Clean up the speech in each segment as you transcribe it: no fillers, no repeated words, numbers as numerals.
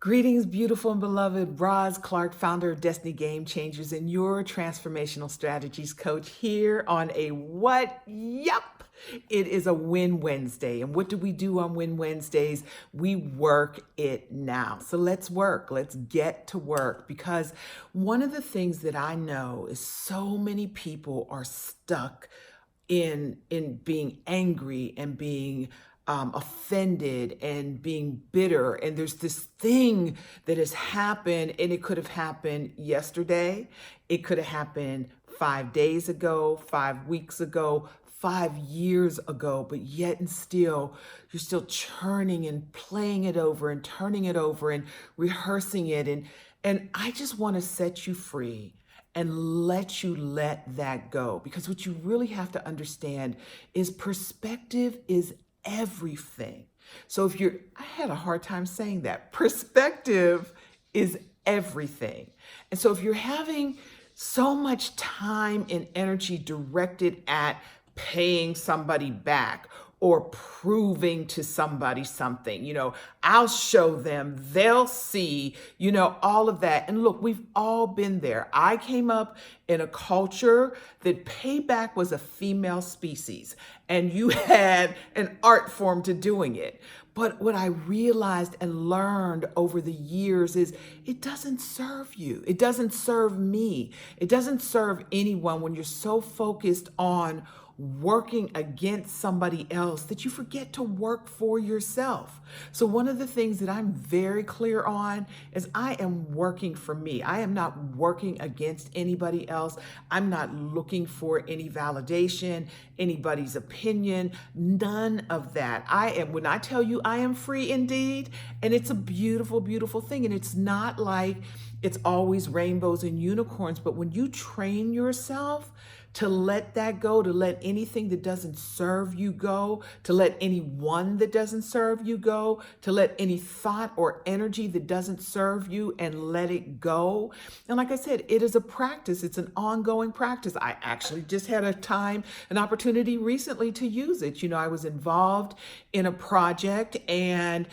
Greetings, beautiful and beloved. Roz Clark, founder of Destiny Game Changers and your transformational strategies coach here on a what? Yup! It is a Win Wednesday. And what do we do on Win Wednesdays? We work it now. So let's work. Let's get to work. Because one of the things that I know is so many people are stuck in being angry and being offended and being bitter. And there's this thing that has happened, and it could have happened yesterday. It could have happened 5 days ago, 5 weeks ago, 5 years ago, but yet and still, you're still churning and playing it over and turning it over and rehearsing it. And I just want to set you free and let you let that go. Because what you really have to understand is perspective is everything. So I had a hard time saying that. Perspective is everything. And so if you're having so much time and energy directed at paying somebody back or proving to somebody something, I'll show them, they'll see, all of that. And look, we've all been there. I came up in a culture that payback was a female species, and you had an art form to doing it. But what I realized and learned over the years is it doesn't serve you. It doesn't serve me. It doesn't serve anyone when you're so focused on working against somebody else that you forget to work for yourself. So one of the things that I'm very clear on is I am working for me. I am not working against anybody else. I'm not looking for any validation, anybody's opinion, none of that. When I tell you I am free indeed, and it's a beautiful, beautiful thing. And it's not like it's always rainbows and unicorns, but when you train yourself to let that go, to let anything that doesn't serve you go, to let anyone that doesn't serve you go, to let any thought or energy that doesn't serve you and let it go. And like I said, it is a practice. It's an ongoing practice. I actually just had an opportunity recently to use it. I was involved in a project and,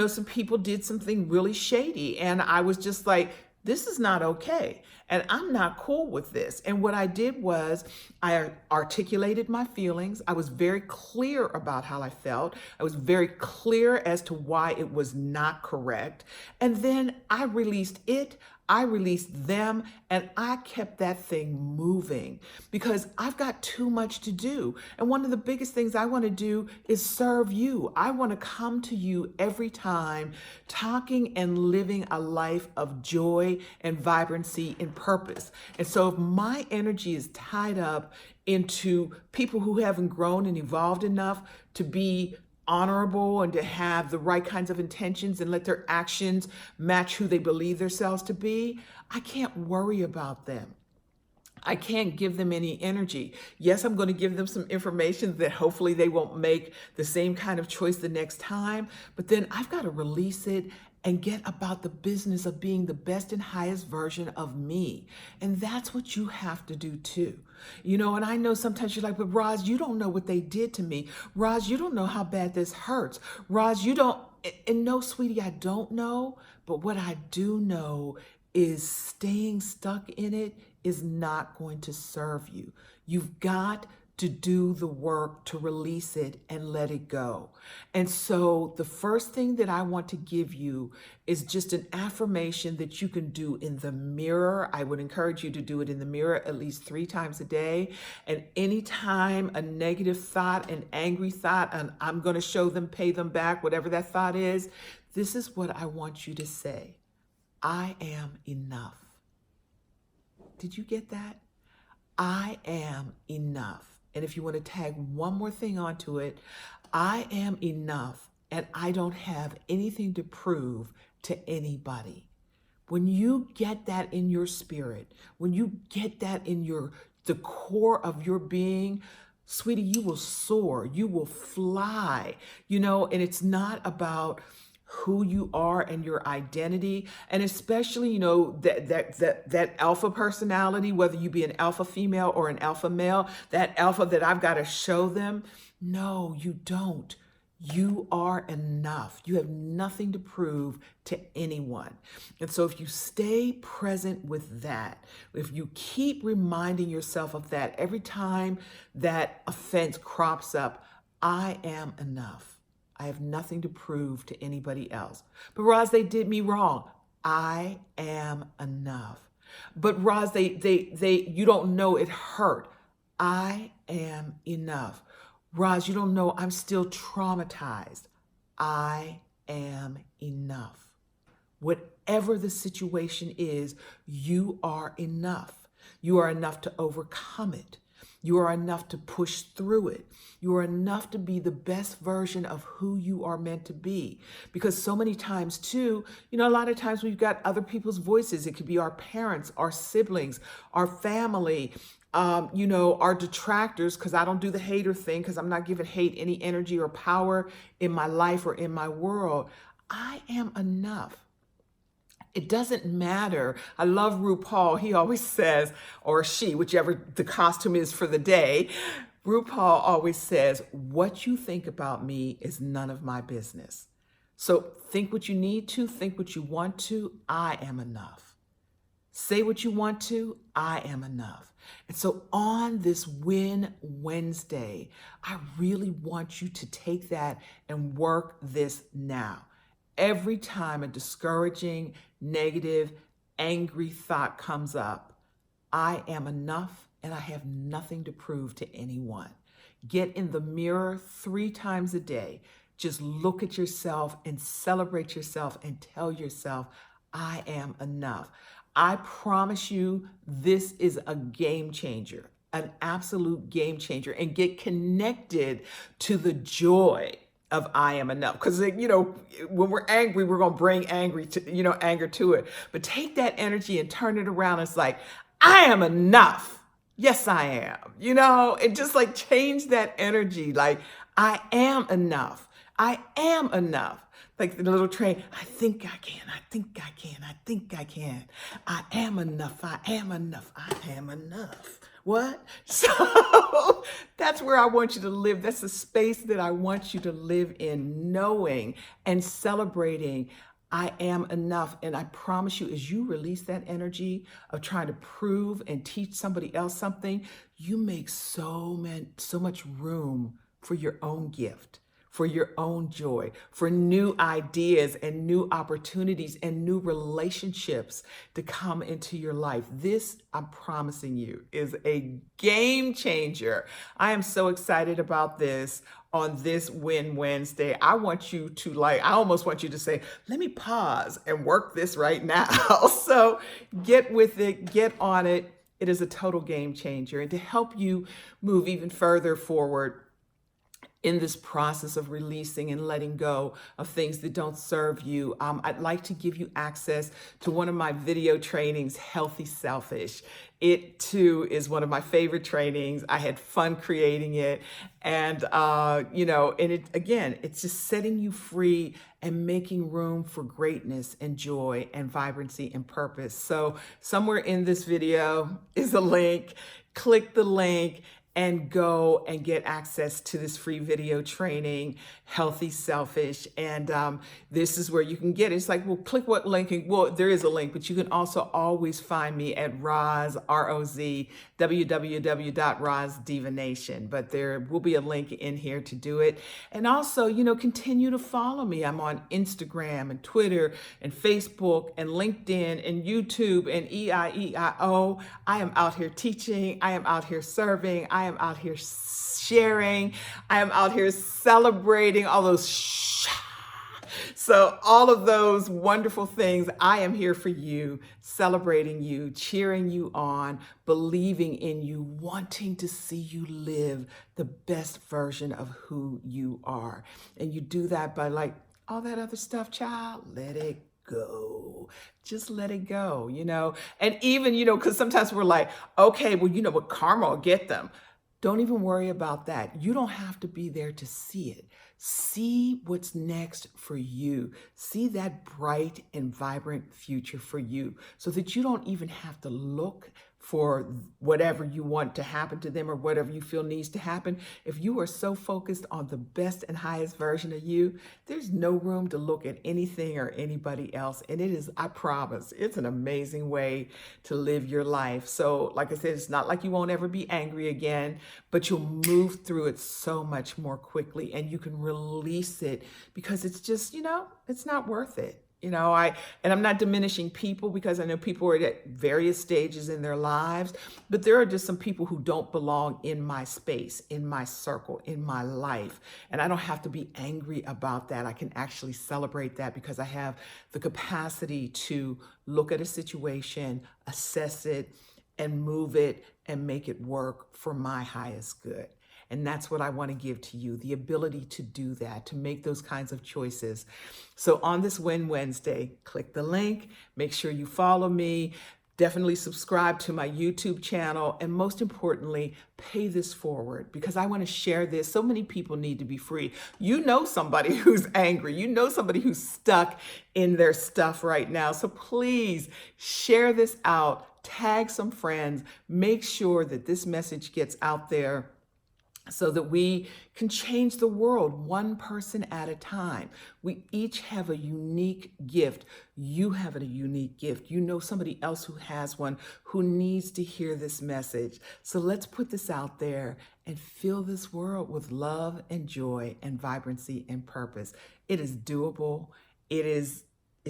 some people did something really shady. And I was just like, this is not okay. And I'm not cool with this. And what I did was I articulated my feelings. I was very clear about how I felt. I was very clear as to why it was not correct. And then I released it. I released them, and I kept that thing moving because I've got too much to do. And one of the biggest things I want to do is serve you. I want to come to you every time talking and living a life of joy and vibrancy and purpose. And so if my energy is tied up into people who haven't grown and evolved enough to be honorable and to have the right kinds of intentions and let their actions match who they believe themselves to be, I can't worry about them. I can't give them any energy. Yes, I'm going to give them some information that hopefully they won't make the same kind of choice the next time, but then I've got to release it and get about the business of being the best and highest version of me. And that's what you have to do too. And I know sometimes you're like, but Roz, you don't know what they did to me. Roz, you don't know how bad this hurts. Roz, you don't, and no, sweetie, I don't know. But what I do know is staying stuck in it is not going to serve you. You've got to do the work to release it and let it go. And so the first thing that I want to give you is just an affirmation that you can do in the mirror. I would encourage you to do it in the mirror at least 3 times a day. And anytime a negative thought, an angry thought, and I'm going to show them, pay them back, whatever that thought is, this is what I want you to say. I am enough. Did you get that? I am enough. And if you want to tag one more thing onto it, I am enough and I don't have anything to prove to anybody. When you get that in your spirit, when you get that in the core of your being, sweetie, you will soar, you will fly, and it's not about who you are and your identity, and especially that alpha personality, whether you be an alpha female or an alpha male, that alpha that I've got to show them. No, you don't. You are enough. You have nothing to prove to anyone. And so if you stay present with that, if you keep reminding yourself of that every time that offense crops up, I am enough. I have nothing to prove to anybody else. But Roz, they did me wrong. I am enough. But Roz, you don't know it hurt. I am enough. Roz, you don't know I'm still traumatized. I am enough. Whatever the situation is, you are enough. You are enough to overcome it. You are enough to push through it. You are enough to be the best version of who you are meant to be. Because so many times too, a lot of times we've got other people's voices. It could be our parents, our siblings, our family, our detractors, because I don't do the hater thing, because I'm not giving hate any energy or power in my life or in my world. I am enough. It doesn't matter. I love RuPaul. He always says, or she, whichever the costume is for the day, RuPaul always says, what you think about me is none of my business. So think what you need to, think what you want to. I am enough. Say what you want to. I am enough. And so on this Win Wednesday, I really want you to take that and work this now. Every time a discouraging, negative, angry thought comes up, I am enough and I have nothing to prove to anyone. Get in the mirror 3 times a day. Just look at yourself and celebrate yourself and tell yourself, I am enough. I promise you, this is a game changer, an absolute game changer, and get connected to the joy of I am enough. Because, when we're angry, we're going to bring anger to it. But take that energy and turn it around. It's like, I am enough. Yes, I am, and just like change that energy. Like, I am enough. I am enough. Like the little train, I think I can, I think I can, I think I can. I am enough, I am enough, I am enough. What? So that's where I want you to live. That's the space that I want you to live in, knowing and celebrating I am enough. And I promise you, as you release that energy of trying to prove and teach somebody else something, you make so much room for your own gift, for your own joy, for new ideas and new opportunities and new relationships to come into your life. This, I'm promising you, is a game changer. I am so excited about this on this Win Wednesday. I want you to I almost want you to say, let me pause and work this right now. So get with it, get on it. It is a total game changer. And to help you move even further forward in this process of releasing and letting go of things that don't serve you, I'd like to give you access to one of my video trainings, Healthy Selfish. It too is one of my favorite trainings. I had fun creating it. And, it's just setting you free and making room for greatness and joy and vibrancy and purpose. So somewhere in this video is a link. Click the link and go and get access to this free video training, Healthy Selfish. And this is where you can get it. It's like, well, click what link? Well, there is a link, but you can also always find me at Roz, R-O-Z, www.rozdivination. But there will be a link in here to do it. And also, continue to follow me. I'm on Instagram and Twitter and Facebook and LinkedIn and YouTube and EIEIO. I am out here teaching. I am out here serving. I am out here sharing. I am out here celebrating all those So all of those wonderful things, I am here for you, celebrating you, cheering you on, believing in you, wanting to see you live the best version of who you are. And you do that by all that other stuff, child, let it go. Just let it go, And even, because sometimes we're like, okay, well, what, karma will get them. Don't even worry about that. You don't have to be there to see it. See what's next for you. See that bright and vibrant future for you so that you don't even have to look for whatever you want to happen to them or whatever you feel needs to happen, if you are so focused on the best and highest version of you, there's no room to look at anything or anybody else. And it is, I promise, it's an amazing way to live your life. So, like I said, it's not like you won't ever be angry again, but you'll move through it so much more quickly and you can release it because it's just, it's not worth it. And I'm not diminishing people because I know people are at various stages in their lives, but there are just some people who don't belong in my space, in my circle, in my life. And I don't have to be angry about that. I can actually celebrate that because I have the capacity to look at a situation, assess it, and move it and make it work for my highest good. And that's what I want to give to you, the ability to do that, to make those kinds of choices. So on this Win Wednesday, click the link, make sure you follow me, definitely subscribe to my YouTube channel, and most importantly, pay this forward because I want to share this. So many people need to be free. You know somebody who's angry. You know somebody who's stuck in their stuff right now. So please share this out, tag some friends, make sure that this message gets out there so that we can change the world one person at a time. We each have a unique gift. You have a unique gift. You know somebody else who has one who needs to hear this message. So let's put this out there and fill this world with love and joy and vibrancy and purpose. It is doable. It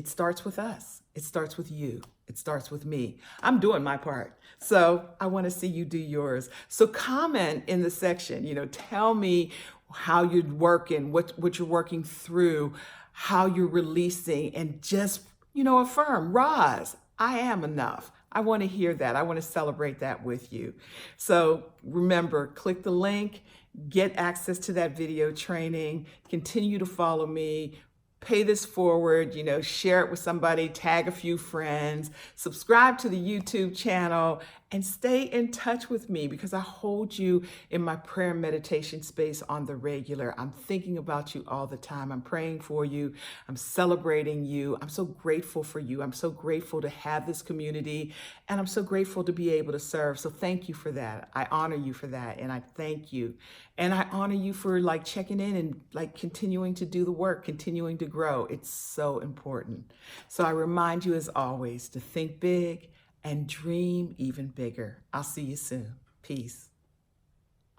starts with us. It starts with you. It starts with me. I'm doing my part. So I want to see you do yours. So comment in the section, tell me how you're working, what you're working through, how you're releasing, and just, affirm, Roz, I am enough. I want to hear that. I want to celebrate that with you. So remember, click the link, get access to that video training, continue to follow me, pay this forward, share it with somebody, tag a few friends, subscribe to the YouTube channel, and stay in touch with me because I hold you in my prayer and meditation space on the regular. I'm thinking about you all the time. I'm praying for you. I'm celebrating you. I'm so grateful for you. I'm so grateful to have this community, and I'm so grateful to be able to serve. So thank you for that. I honor you for that, and I thank you. And I honor you for checking in and continuing to do the work, continuing to grow. It's so important. So I remind you as always to think big and dream even bigger. I'll see you soon. Peace.